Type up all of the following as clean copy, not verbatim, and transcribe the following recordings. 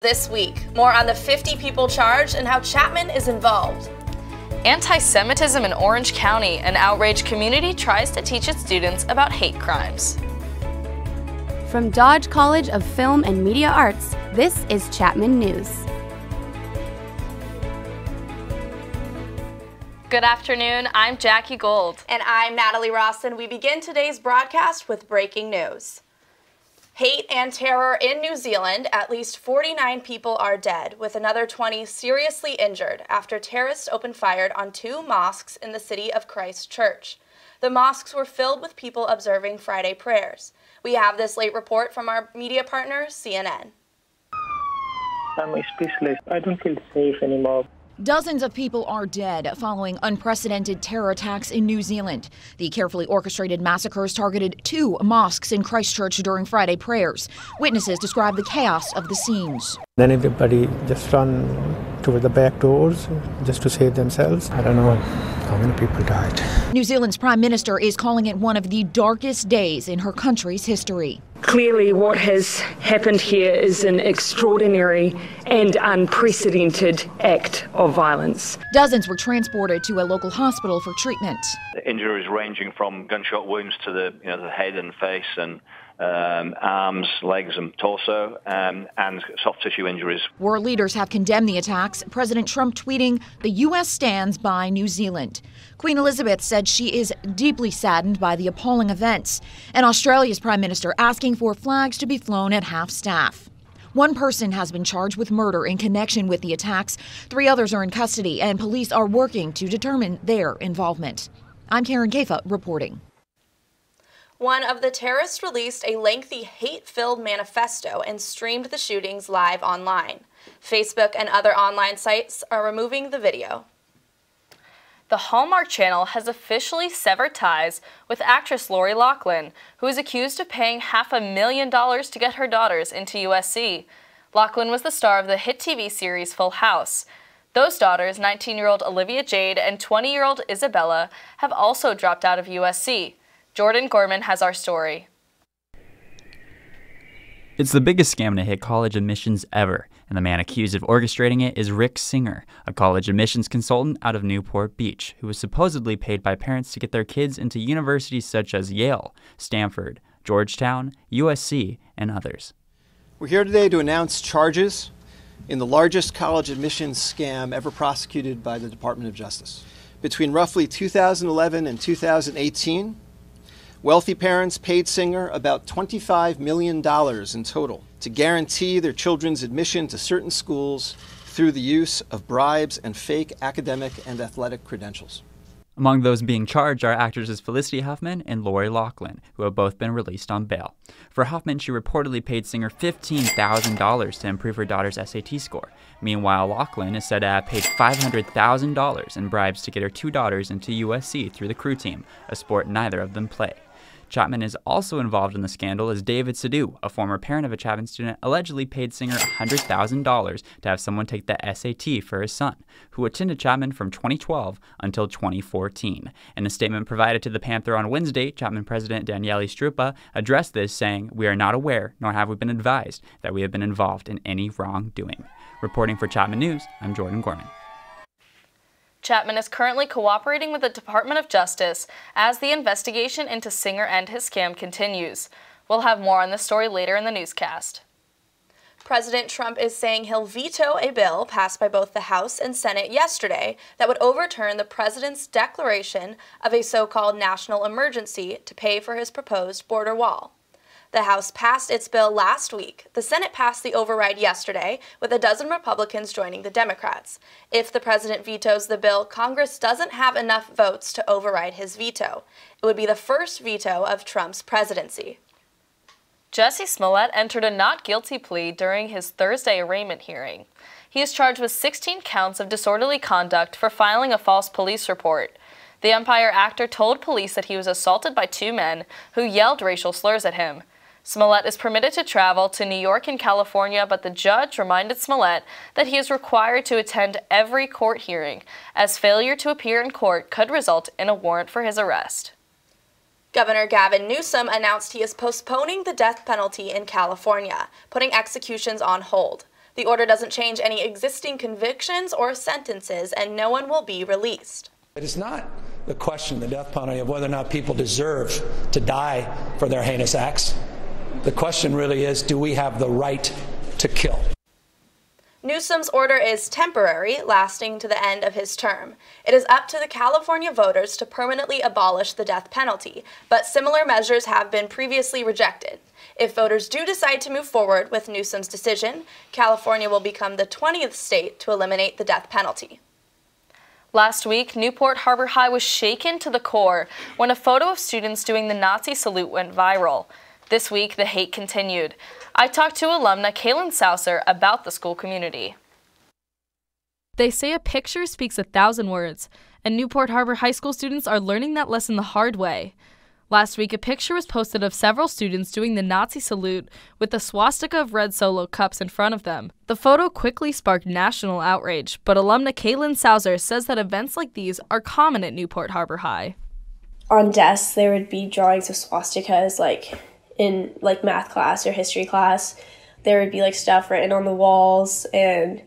This week, more on the 50 people charged and how Chapman is involved. Anti-Semitism in Orange County, an outraged community tries to teach its students about hate crimes. From Dodge College of Film and Media Arts, this is Chapman News. Good afternoon, I'm Jackie Gold. And I'm Natalie Rawson. We begin today's broadcast with breaking news. Hate and terror in New Zealand. At least 49 people are dead, with another 20 seriously injured after terrorists opened fire on two mosques in the city of Christchurch. The mosques were filled with people observing Friday prayers. We have this late report from our media partner, CNN. I'm speechless. I don't feel safe anymore. Dozens of people are dead following unprecedented terror attacks in New Zealand. The carefully orchestrated massacres targeted two mosques in Christchurch during Friday prayers. Witnesses describe the chaos of the scenes. Then everybody just run toward the back doors just to save themselves. I don't know how many people died. New Zealand's Prime Minister is calling it one of the darkest days in her country's history. Clearly, what has happened here is an extraordinary and unprecedented act of violence. Dozens were transported to a local hospital for treatment. The injuries ranging from gunshot wounds to the head and face and arms, legs and torso, and soft tissue injuries. World leaders have condemned the attacks. President Trump tweeting, "The U.S. stands by New Zealand." Queen Elizabeth said she is deeply saddened by the appalling events. And Australia's Prime Minister asking for flags to be flown at half-staff. One person has been charged with murder in connection with the attacks. 3 others are in custody, and police are working to determine their involvement. I'm Karen Kafa reporting. One of the terrorists released a lengthy hate-filled manifesto and streamed the shootings live online. Facebook and other online sites are removing the video. The Hallmark Channel has officially severed ties with actress Lori Loughlin, who is accused of paying $500,000 to get her daughters into USC. Loughlin was the star of the hit TV series Full House. Those daughters, 19-year-old Olivia Jade and 20-year-old Isabella, have also dropped out of USC. Jordan Gorman has our story. It's the biggest scam to hit college admissions ever, and the man accused of orchestrating it is Rick Singer, a college admissions consultant out of Newport Beach, who was supposedly paid by parents to get their kids into universities such as Yale, Stanford, Georgetown, USC, and others. We're here today to announce charges in the largest college admissions scam ever prosecuted by the Department of Justice. Between roughly 2011 and 2018, wealthy parents paid Singer about $25 million in total to guarantee their children's admission to certain schools through the use of bribes and fake academic and athletic credentials. Among those being charged are actresses Felicity Huffman and Lori Loughlin, who have both been released on bail. For Huffman, she reportedly paid Singer $15,000 to improve her daughter's SAT score. Meanwhile, Loughlin is said to have paid $500,000 in bribes to get her 2 daughters into USC through the crew team, a sport neither of them play. Chapman is also involved in the scandal as David Sadu, a former parent of a Chapman student, allegedly paid Singer $100,000 to have someone take the SAT for his son, who attended Chapman from 2012 until 2014. In a statement provided to the Panther on Wednesday, Chapman President Daniele Strupa addressed this, saying, "We are not aware, nor have we been advised, that we have been involved in any wrongdoing." Reporting for Chapman News, I'm Jordan Gorman. Chapman is currently cooperating with the Department of Justice as the investigation into Singer and his scam continues. We'll have more on this story later in the newscast. President Trump is saying he'll veto a bill passed by both the House and Senate yesterday that would overturn the president's declaration of a so-called national emergency to pay for his proposed border wall. The House passed its bill last week. The Senate passed the override yesterday, with a dozen Republicans joining the Democrats. If the president vetoes the bill, Congress doesn't have enough votes to override his veto. It would be the first veto of Trump's presidency. Jussie Smollett entered a not guilty plea during his Thursday arraignment hearing. He is charged with 16 counts of disorderly conduct for filing a false police report. The Empire actor told police that he was assaulted by 2 men who yelled racial slurs at him. Smollett is permitted to travel to New York and California, but the judge reminded Smollett that he is required to attend every court hearing, as failure to appear in court could result in a warrant for his arrest. Governor Gavin Newsom announced he is postponing the death penalty in California, putting executions on hold. The order doesn't change any existing convictions or sentences, and no one will be released. It is not the question, the death penalty, of whether or not people deserve to die for their heinous acts. The question really is, do we have the right to kill? Newsom's order is temporary, lasting to the end of his term. It is up to the California voters to permanently abolish the death penalty, but similar measures have been previously rejected. If voters do decide to move forward with Newsom's decision, California will become the 20th state to eliminate the death penalty. Last week, Newport Harbor High was shaken to the core when a photo of students doing the Nazi salute went viral. This week, the hate continued. I talked to alumna Kaylin Saucer about the school community. They say a picture speaks 1,000 words, and Newport Harbor High School students are learning that lesson the hard way. Last week, a picture was posted of several students doing the Nazi salute with a swastika of red Solo cups in front of them. The photo quickly sparked national outrage, but alumna Kaylin Saucer says that events like these are common at Newport Harbor High. On desks, there would be drawings of swastikas, in math class or history class. There would be stuff written on the walls and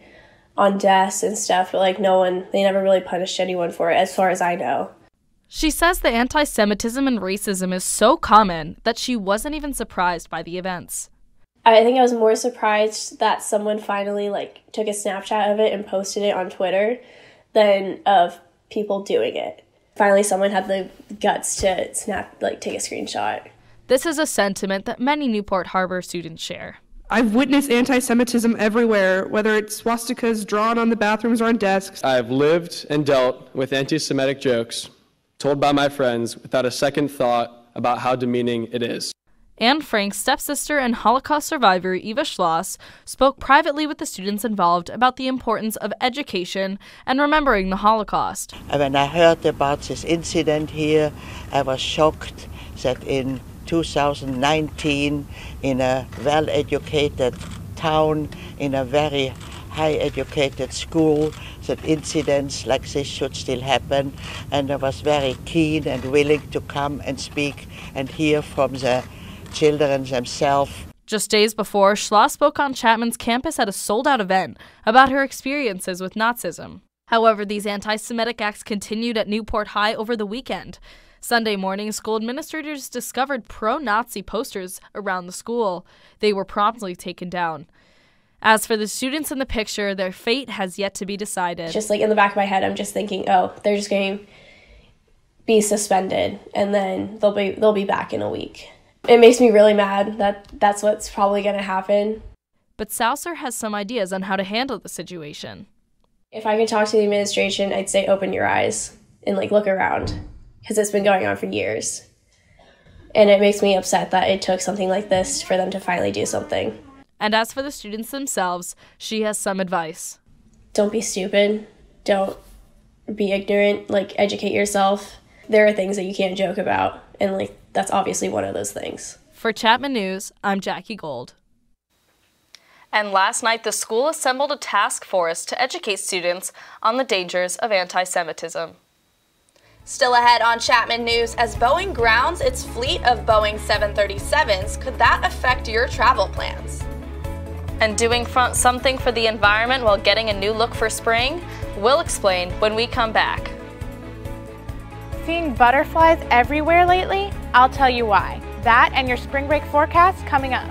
on desks and stuff, but they never really punished anyone for it, as far as I know. She says the anti-Semitism and racism is so common that she wasn't even surprised by the events. I think I was more surprised that someone finally took a Snapchat of it and posted it on Twitter than of people doing it. Finally, someone had the guts to take a screenshot. This is a sentiment that many Newport Harbor students share. I've witnessed anti-Semitism everywhere, whether it's swastikas drawn on the bathrooms or on desks. I've lived and dealt with anti-Semitic jokes told by my friends without a second thought about how demeaning it is. Anne Frank's stepsister and Holocaust survivor Eva Schloss spoke privately with the students involved about the importance of education and remembering the Holocaust. When I heard about this incident here, I was shocked that in 2019, in a well-educated town, in a very high-educated school, that incidents like this should still happen. And I was very keen and willing to come and speak and hear from the children themselves. Just days before, Schloss spoke on Chapman's campus at a sold-out event about her experiences with Nazism. However, these anti-Semitic acts continued at Newport High over the weekend. Sunday morning, school administrators discovered pro-Nazi posters around the school. They were promptly taken down. As for the students in the picture, their fate has yet to be decided. Just in the back of my head, I'm just thinking, they're just going to be suspended, and then they'll be back in a week. It makes me really mad that that's what's probably going to happen. But Saucer has some ideas on how to handle the situation. If I could talk to the administration, I'd say open your eyes and look around, because it's been going on for years. And it makes me upset that it took something like this for them to finally do something. And as for the students themselves, she has some advice. Don't be stupid. Don't be ignorant. Educate yourself. There are things that you can't joke about, and that's obviously one of those things. For Chapman News, I'm Jackie Gold. And last night, the school assembled a task force to educate students on the dangers of anti-Semitism. Still ahead on Chapman News, as Boeing grounds its fleet of Boeing 737s, could that affect your travel plans? And doing something for the environment while getting a new look for spring? We'll explain when we come back. Seeing butterflies everywhere lately? I'll tell you why. That and your spring break forecast coming up.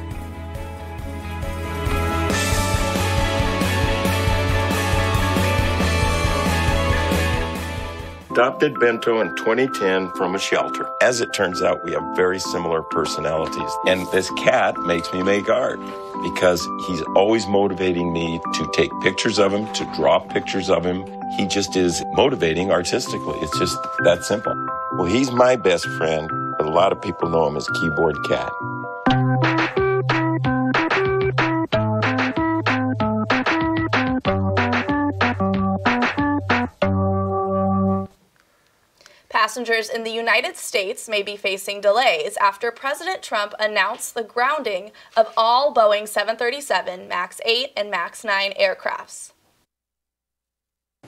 Adopted Bento in 2010 from a shelter. As it turns out, we have very similar personalities. And this cat makes me make art because he's always motivating me to take pictures of him, to draw pictures of him. He just is motivating artistically. It's just that simple. Well, he's my best friend, but a lot of people know him as Keyboard Cat. Passengers in the United States may be facing delays after President Trump announced the grounding of all Boeing 737 MAX 8 and MAX 9 aircrafts.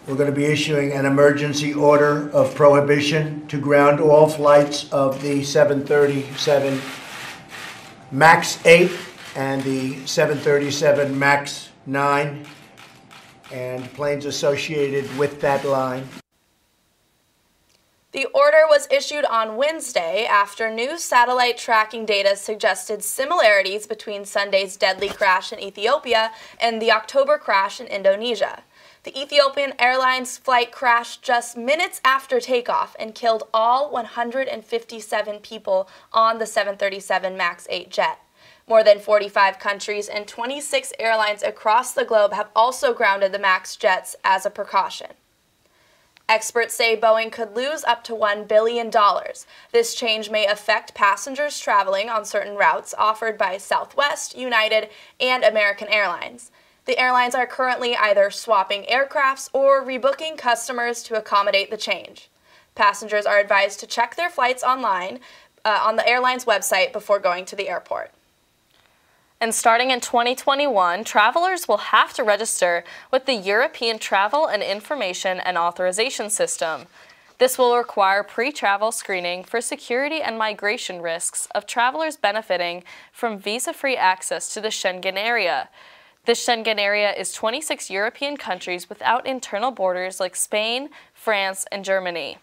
We're going to be issuing an emergency order of prohibition to ground all flights of the 737 MAX 8 and the 737 MAX 9 and planes associated with that line. The order was issued on Wednesday after new satellite tracking data suggested similarities between Sunday's deadly crash in Ethiopia and the October crash in Indonesia. The Ethiopian Airlines flight crashed just minutes after takeoff and killed all 157 people on the 737 MAX 8 jet. More than 45 countries and 26 airlines across the globe have also grounded the MAX jets as a precaution. Experts say Boeing could lose up to $1 billion. This change may affect passengers traveling on certain routes offered by Southwest, United, and American Airlines. The airlines are currently either swapping aircrafts or rebooking customers to accommodate the change. Passengers are advised to check their flights online on the airline's website before going to the airport. And starting in 2021, travelers will have to register with the European Travel and Information and Authorization System. This will require pre-travel screening for security and migration risks of travelers benefiting from visa-free access to the Schengen area. The Schengen area is 26 European countries without internal borders like Spain, France, and Germany.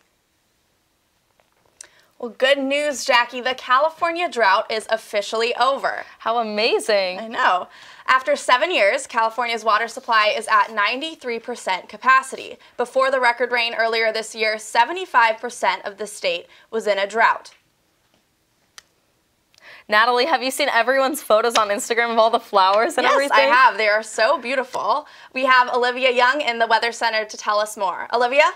Well, good news, Jackie. The California drought is officially over. How amazing. I know. After 7 years, California's water supply is at 93% capacity. Before the record rain earlier this year, 75% of the state was in a drought. Natalie, have you seen everyone's photos on Instagram of all the flowers and everything? Yes, I have. They are so beautiful. We have Olivia Young in the Weather Center to tell us more. Olivia?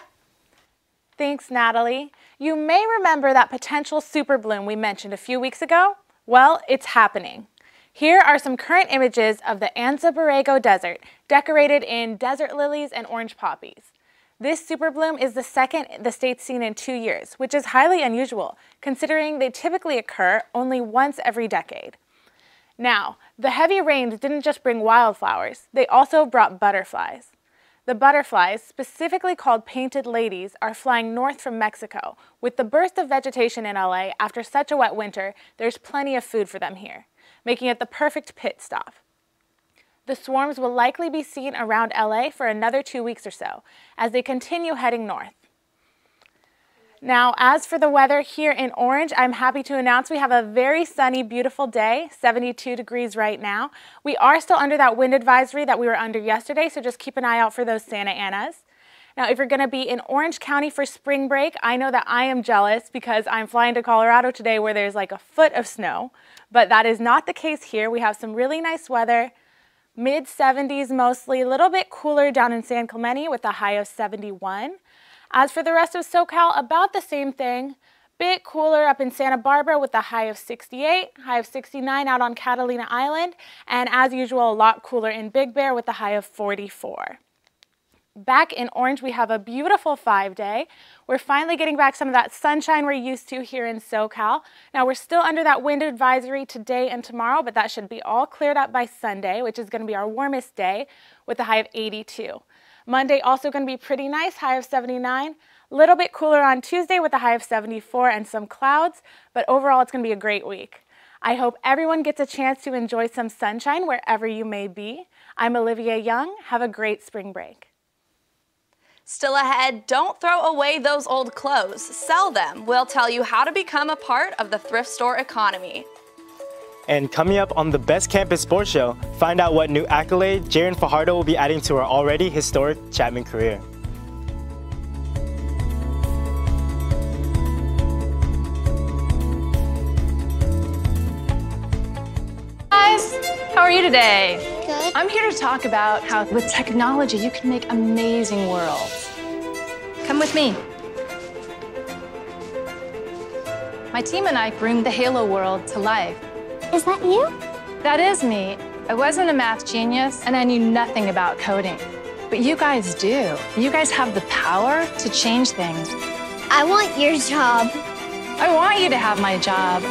Thanks, Natalie. You may remember that potential super bloom we mentioned a few weeks ago. Well, it's happening. Here are some current images of the Anza Borrego Desert, decorated in desert lilies and orange poppies. This super bloom is the second the state's seen in 2 years, which is highly unusual, considering they typically occur only once every decade. Now, the heavy rains didn't just bring wildflowers, they also brought butterflies. The butterflies, specifically called painted ladies, are flying north from Mexico. With the burst of vegetation in LA after such a wet winter, there's plenty of food for them here, making it the perfect pit stop. The swarms will likely be seen around LA for another 2 weeks or so, as they continue heading north. Now, as for the weather here in Orange, I'm happy to announce we have a very sunny, beautiful day, 72 degrees right now. We are still under that wind advisory that we were under yesterday, so just keep an eye out for those Santa Anas. Now, if you're going to be in Orange County for spring break, I know that I am jealous because I'm flying to Colorado today where there's like a foot of snow, but that is not the case here. We have some really nice weather, mid-70s mostly, a little bit cooler down in San Clemente with a high of 71. As for the rest of SoCal, about the same thing. Bit cooler up in Santa Barbara with a high of 68, high of 69 out on Catalina Island, and as usual, a lot cooler in Big Bear with a high of 44. Back in Orange, we have a beautiful 5-day. We're finally getting back some of that sunshine we're used to here in SoCal. Now, we're still under that wind advisory today and tomorrow, but that should be all cleared up by Sunday, which is going to be our warmest day with a high of 82. Monday also going to be pretty nice, high of 79. A little bit cooler on Tuesday with a high of 74 and some clouds, but overall it's going to be a great week. I hope everyone gets a chance to enjoy some sunshine wherever you may be. I'm Olivia Young. Have a great spring break. Still ahead, don't throw away those old clothes. Sell them. We'll tell you how to become a part of the thrift store economy. And coming up on the Best Campus Sports Show, find out what new accolade Jaren Fajardo will be adding to her already historic Chapman career. Guys, how are you today? Good. I'm here to talk about how with technology you can make amazing worlds. Come with me. My team and I bring the Halo world to life. Is that you? That is me. I wasn't a math genius, and I knew nothing about coding. But you guys do. You guys have the power to change things. I want your job. I want you to have my job.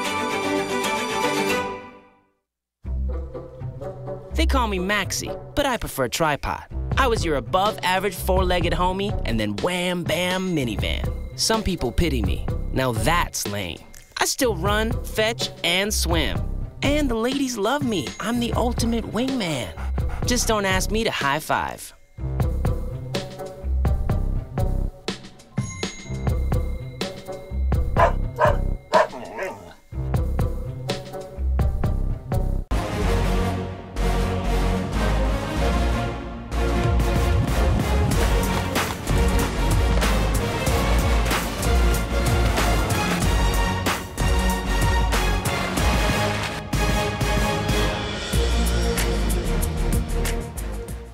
They call me Maxie, but I prefer tripod. I was your above-average four-legged homie, and then wham, bam, minivan. Some people pity me. Now that's lame. I still run, fetch, and swim. And the ladies love me. I'm the ultimate wingman. Just don't ask me to high five.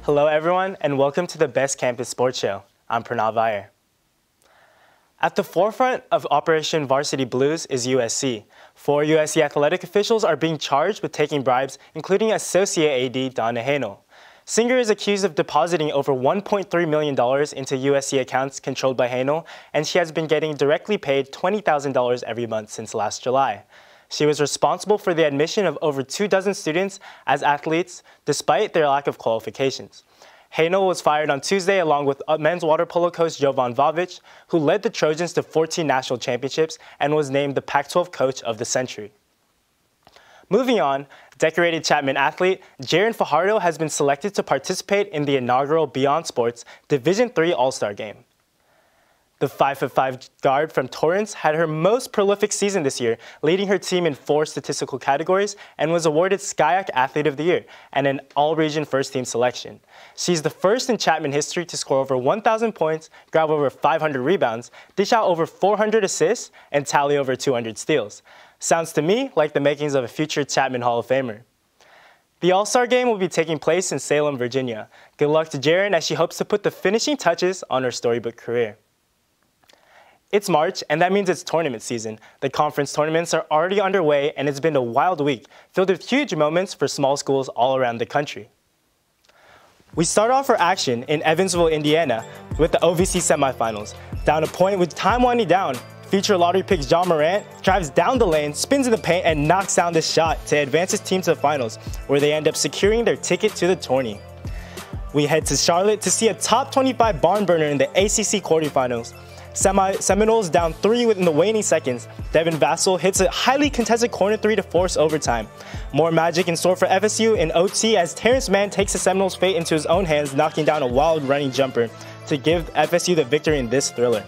Hello everyone, and welcome to the Best Campus Sports Show. I'm Pranav Iyer. At the forefront of Operation Varsity Blues is USC. 4 USC athletic officials are being charged with taking bribes, including Associate AD Donna Hanel. Singer is accused of depositing over $1.3 million into USC accounts controlled by Hanel, and she has been getting directly paid $20,000 every month since last July. She was responsible for the admission of over 24 students as athletes, despite their lack of qualifications. Hanel was fired on Tuesday along with men's water polo coach Jovan Vavic, who led the Trojans to 14 national championships and was named the Pac-12 Coach of the Century. Moving on, decorated Chapman athlete Jaren Fajardo has been selected to participate in the inaugural Beyond Sports Division III All-Star Game. The 5'5" guard from Torrance had her most prolific season this year, leading her team in 4 statistical categories and was awarded SCIAC Athlete of the Year and an all-region first-team selection. She's the first in Chapman history to score over 1,000 points, grab over 500 rebounds, dish out over 400 assists, and tally over 200 steals. Sounds to me like the makings of a future Chapman Hall of Famer. The All-Star Game will be taking place in Salem, Virginia. Good luck to Jaren as she hopes to put the finishing touches on her storybook career. It's March, and that means it's tournament season. The conference tournaments are already underway, and it's been a wild week, filled with huge moments for small schools all around the country. We start off our action in Evansville, Indiana, with the OVC semifinals. Down a point with time winding down, future lottery pick John Morant drives down the lane, spins in the paint, and knocks down the shot to advance his team to the finals, where they end up securing their ticket to the tourney. We head to Charlotte to see a top 25 barn burner in the ACC quarterfinals. Seminoles down 3 within the waning seconds. Devin Vassell hits a highly contested corner 3 to force overtime. More magic in store for FSU in OT as Terrence Mann takes the Seminoles' fate into his own hands, knocking down a wild running jumper to give FSU the victory in this thriller.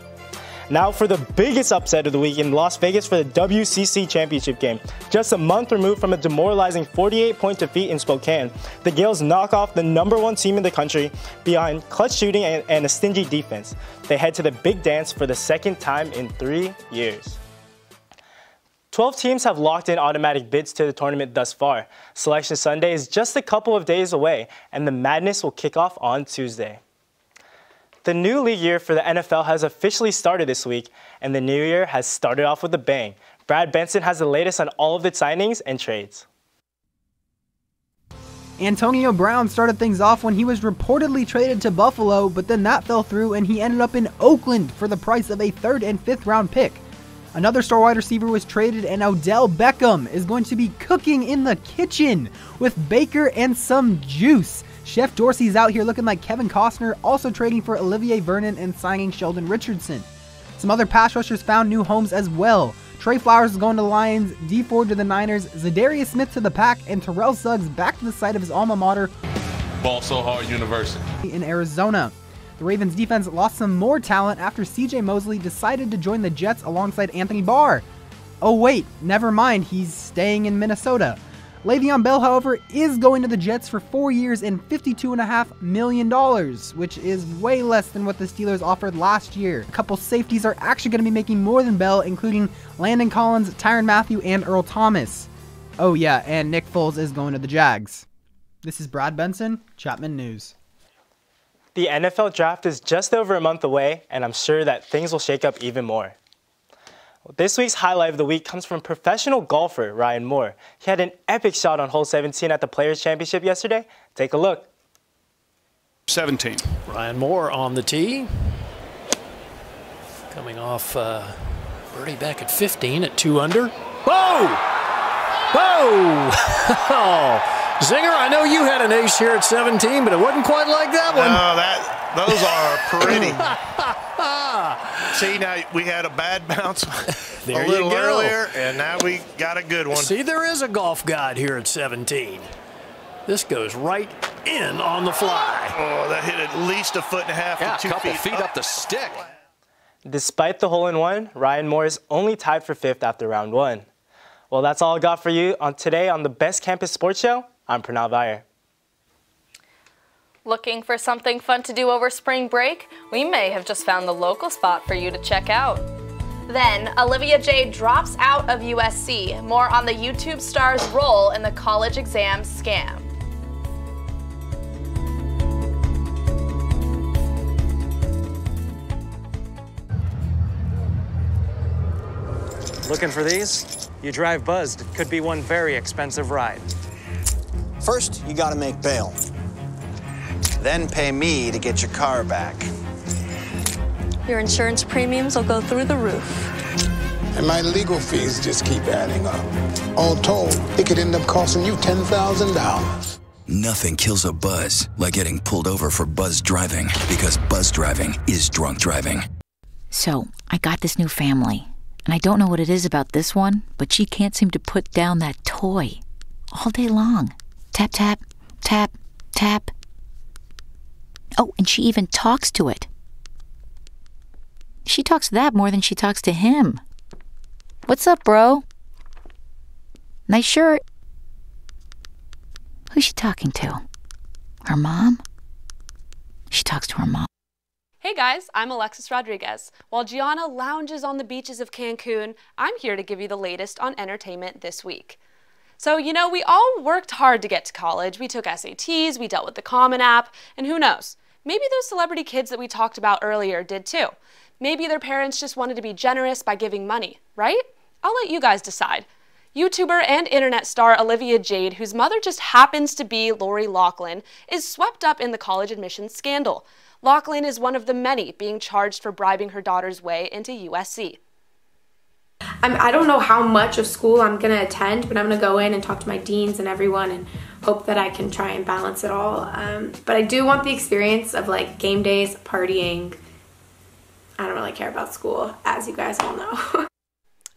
Now for the biggest upset of the week in Las Vegas for the WCC Championship game. Just a month removed from a demoralizing 48-point defeat in Spokane, the Gales knock off the #1 team in the country behind clutch shooting and a stingy defense. They head to the big dance for the second time in 3 years. 12 teams have locked in automatic bids to the tournament thus far. Selection Sunday is just a couple of days away, and the madness will kick off on Tuesday. The new league year for the NFL has officially started this week, and the new year has started off with a bang. Brad Benson has the latest on all of the signings and trades. Antonio Brown started things off when he was reportedly traded to Buffalo, but then that fell through and he ended up in Oakland for the price of a 3rd and 5th round pick. Another star wide receiver was traded, and Odell Beckham is going to be cooking in the kitchen with Baker and some juice. Chef Dorsey's out here looking like Kevin Costner, also trading for Olivier Vernon and signing Sheldon Richardson. Some other pass rushers found new homes as well. Trey Flowers is going to the Lions, Dee Ford to the Niners, Zadarius Smith to the Pack, and Terrell Suggs back to the site of his alma mater, Ball So Hard University, in Arizona. The Ravens defense lost some more talent after CJ Mosley decided to join the Jets alongside Anthony Barr. Oh wait, never mind, he's staying in Minnesota. Le'Veon Bell, however, is going to the Jets for 4 years and $52.5 million, which is way less than what the Steelers offered last year. A couple safeties are actually going to be making more than Bell, including Landon Collins, Tyrann Mathieu, and Earl Thomas. Oh yeah, and Nick Foles is going to the Jags. This is Brad Benson, Chapman News. The NFL draft is just over a month away, and I'm sure that things will shake up even more. This week's highlight of the week comes from professional golfer Ryan Moore. He had an epic shot on hole 17 at the Players' Championship yesterday. Take a look. 17. Ryan Moore on the tee. Coming off birdie back at 15 at 2 under. Whoa! Whoa! Zinger, I know you had an ace here at 17, but it wasn't quite like that one. No, those are pretty. See, now we had a bad bounce a little earlier, and now we got a good one. See, there is a golf guide here at 17. This goes right in on the fly. Oh, that hit at least 1.5 Yeah, to 2 a couple feet feet up the stick. Despite the hole-in-one, Ryan Moore is only tied for 5th after round 1. Well, that's all I got for you today on the Best Campus Sports Show. I'm Pranav Iyer. Looking for something fun to do over spring break? We may have just found the local spot for you to check out. Then, Olivia Jade drops out of USC. More on the YouTube star's role in the college exam scam. Looking for these? You drive buzzed. It could be one very expensive ride. First, you gotta make bail. Then pay me to get your car back. Your insurance premiums will go through the roof. And my legal fees just keep adding up. All told, it could end up costing you $10,000. Nothing kills a buzz like getting pulled over for buzz driving, because buzz driving is drunk driving. So, I got this new family, and I don't know what it is about this one, but she can't seem to put down that toy all day long. Tap, tap, tap, tap. Oh, and she even talks to it. She talks to that more than she talks to him. What's up, bro? Nice shirt. Who's she talking to? Her mom? She talks to her mom. Hey guys, I'm Alexis Rodriguez. While Gianna lounges on the beaches of Cancun, I'm here to give you the latest on entertainment this week. So, you know, we all worked hard to get to college. We took SATs, we dealt with the Common App, and who knows? Maybe those celebrity kids that we talked about earlier did too. Maybe their parents just wanted to be generous by giving money, right? I'll let you guys decide. YouTuber and internet star Olivia Jade, whose mother just happens to be Lori Loughlin, is swept up in the college admissions scandal. Loughlin is one of the many being charged for bribing her daughter's way into USC. I don't know how much of school I'm going to attend, but I'm going to go in and talk to my deans and everyone and hope that I can try and balance it all. But I do want the experience of like game days, partying. I don't really care about school, as you guys all know.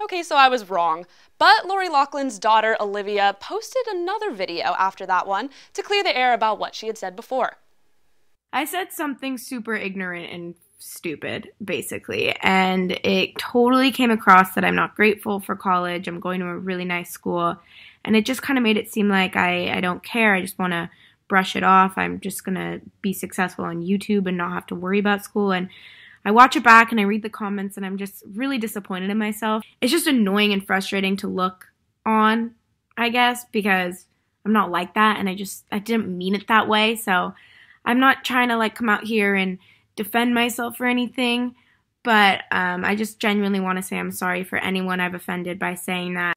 Okay, so I was wrong. But Lori Loughlin's daughter, Olivia, posted another video after that one to clear the air about what she had said before. I said something super ignorant and stupid, basically, and it totally came across that I'm not grateful for college. I'm going to a really nice school, and it just kind of made it seem like I don't care. I just want to brush it off. I'm just going to be successful on YouTube and not have to worry about school. And I watch it back and I read the comments and I'm just really disappointed in myself. It's just annoying and frustrating to look on, I guess, because I'm not like that and I didn't mean it that way. So I'm not trying to like come out here and defend myself or anything, but I just genuinely want to say I'm sorry for anyone I've offended by saying that.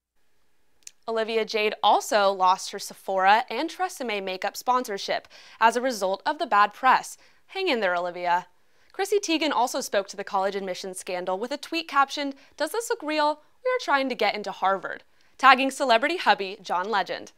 Olivia Jade also lost her Sephora and Tresemme makeup sponsorship as a result of the bad press. Hang in there, Olivia. Chrissy Teigen also spoke to the college admissions scandal with a tweet captioned, "Does this look real? We are trying to get into Harvard," tagging celebrity hubby John Legend.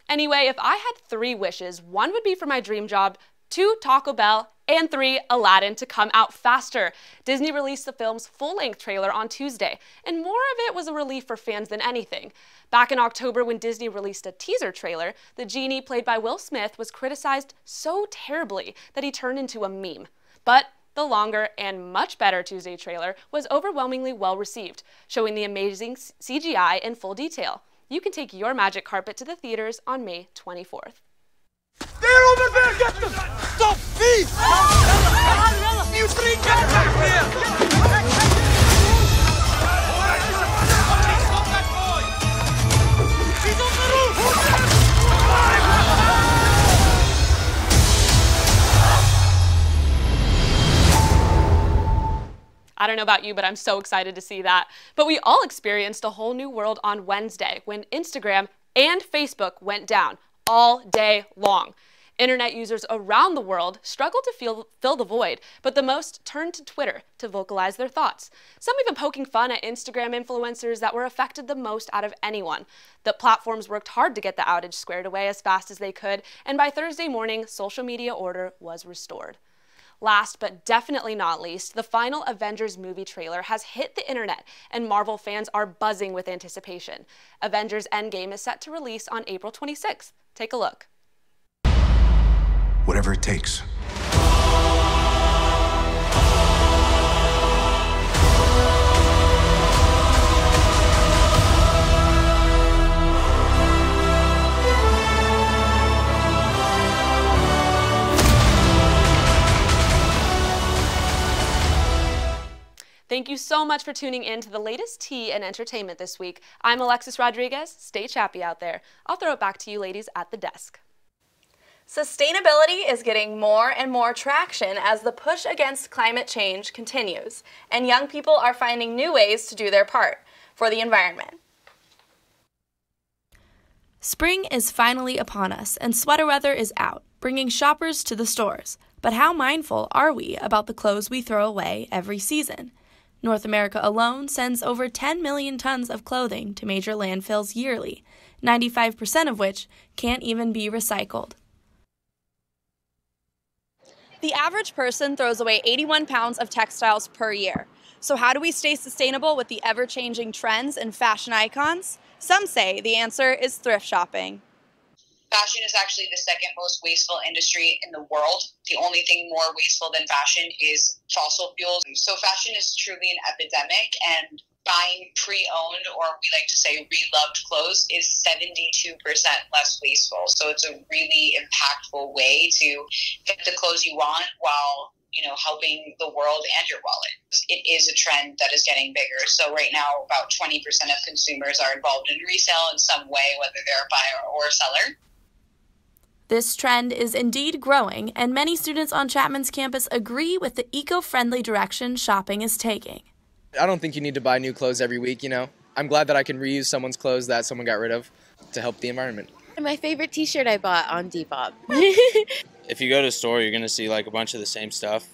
Anyway, if I had 3 wishes, 1 would be for my dream job, 2 Taco Bell, and 3 Aladdin to come out faster. Disney released the film's full-length trailer on Tuesday, and more of it was a relief for fans than anything. Back in October, when Disney released a teaser trailer, the genie played by Will Smith was criticized so terribly that he turned into a meme. But the longer and much better Tuesday trailer was overwhelmingly well received, showing the amazing CGI in full detail. You can take your magic carpet to the theaters on May 24th. They're over there! Get them! Stop! Please! You 3 get back here! He's on the roof! I don't know about you, but I'm so excited to see that. But we all experienced a whole new world on Wednesday when Instagram and Facebook went down all day long. Internet users around the world struggled to fill the void, but the most turned to Twitter to vocalize their thoughts. Some even poking fun at Instagram influencers that were affected the most out of anyone. The platforms worked hard to get the outage squared away as fast as they could, and by Thursday morning, social media order was restored. Last but definitely not least, the final Avengers movie trailer has hit the internet, and Marvel fans are buzzing with anticipation. Avengers Endgame is set to release on April 26th. Take a look. Whatever it takes. Thank you so much for tuning in to the latest tea and entertainment this week. I'm Alexis Rodriguez. Stay chappy out there. I'll throw it back to you ladies at the desk. Sustainability is getting more and more traction as the push against climate change continues, and young people are finding new ways to do their part for the environment. Spring is finally upon us, and sweater weather is out, bringing shoppers to the stores. But how mindful are we about the clothes we throw away every season? North America alone sends over 10 million tons of clothing to major landfills yearly, 95% of which can't even be recycled. The average person throws away 81 pounds of textiles per year. So how do we stay sustainable with the ever-changing trends and fashion icons? Some say the answer is thrift shopping. Fashion is actually the second most wasteful industry in the world. The only thing more wasteful than fashion is fossil fuels. So fashion is truly an epidemic, and buying pre-owned, or we like to say re-loved clothes, is 72% less wasteful. So it's a really impactful way to get the clothes you want while, helping the world and your wallet. It is a trend that is getting bigger. So right now, about 20% of consumers are involved in resale in some way, whether they're a buyer or a seller. This trend is indeed growing, and many students on Chapman's campus agree with the eco-friendly direction shopping is taking. I don't think you need to buy new clothes every week, I'm glad that I can reuse someone's clothes that someone got rid of to help the environment. My favorite t-shirt I bought on Depop. If you go to a store, you're going to see a bunch of the same stuff,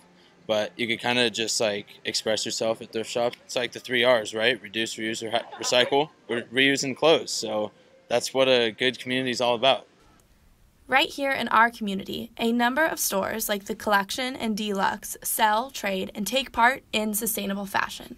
but you could kind of just express yourself at thrift shop. It's like the 3 R's, right? Reduce, reuse, recycle. We're reusing clothes, so that's what a good community is all about. Right here in our community, a number of stores like The Collection and Deluxe sell, trade, and take part in sustainable fashion.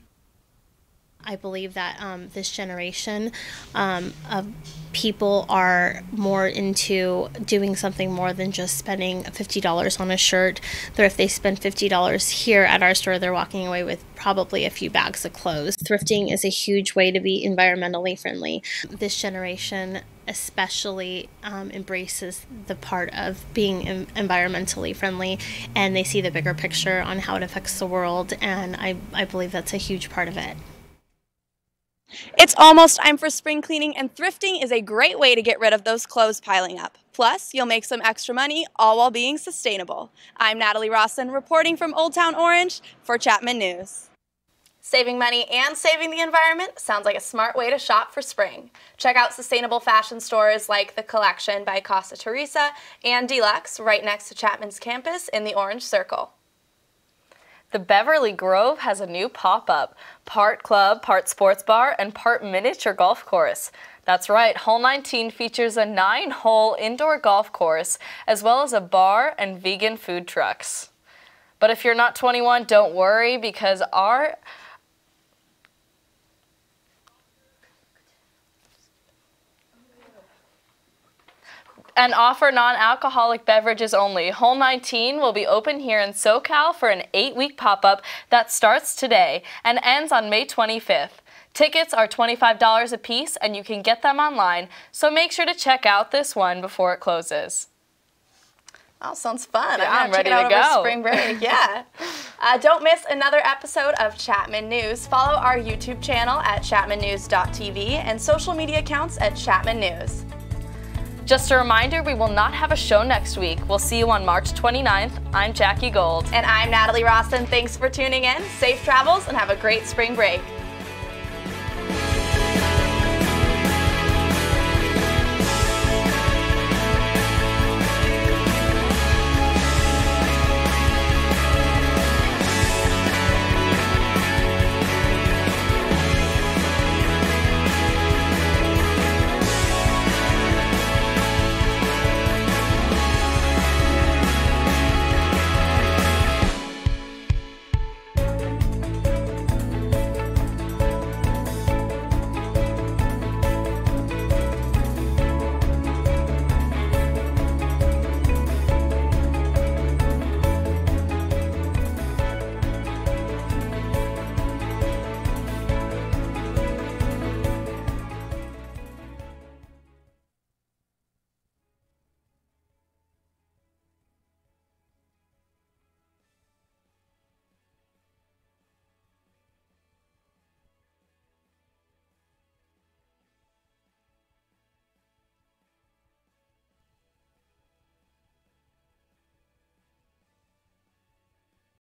I believe that this generation of people are more into doing something more than just spending $50 on a shirt. If they spend $50 here at our store, they're walking away with probably a few bags of clothes. Thrifting is a huge way to be environmentally friendly. This generation especially embraces the part of being environmentally friendly, and they see the bigger picture on how it affects the world, and I believe that's a huge part of it. It's almost time for spring cleaning, and thrifting is a great way to get rid of those clothes piling up. Plus, you'll make some extra money, all while being sustainable. I'm Natalie Rawson, reporting from Old Town Orange for Chapman News. Saving money and saving the environment sounds like a smart way to shop for spring. Check out sustainable fashion stores like The Collection by Casa Teresa and Deluxe right next to Chapman's campus in the Orange Circle. The Beverly Grove has a new pop-up, part club, part sports bar, and part miniature golf course. That's right, Hole 19 features a 9-hole indoor golf course, as well as a bar and vegan food trucks. But if you're not 21, don't worry, because and offer non-alcoholic beverages only. Hole 19 will be open here in SoCal for an 8-week pop-up that starts today and ends on May 25th. Tickets are $25 a piece, and you can get them online, so make sure to check out this one before it closes. Oh, sounds fun. Yeah, I'm ready to go. Spring break, yeah. Don't miss another episode of Chapman News. Follow our YouTube channel at chapmannews.tv and social media accounts at Chapman News. Just a reminder, we will not have a show next week. We'll see you on March 29th. I'm Jackie Gold. And I'm Natalie Rawson. Thanks for tuning in. Safe travels and have a great spring break.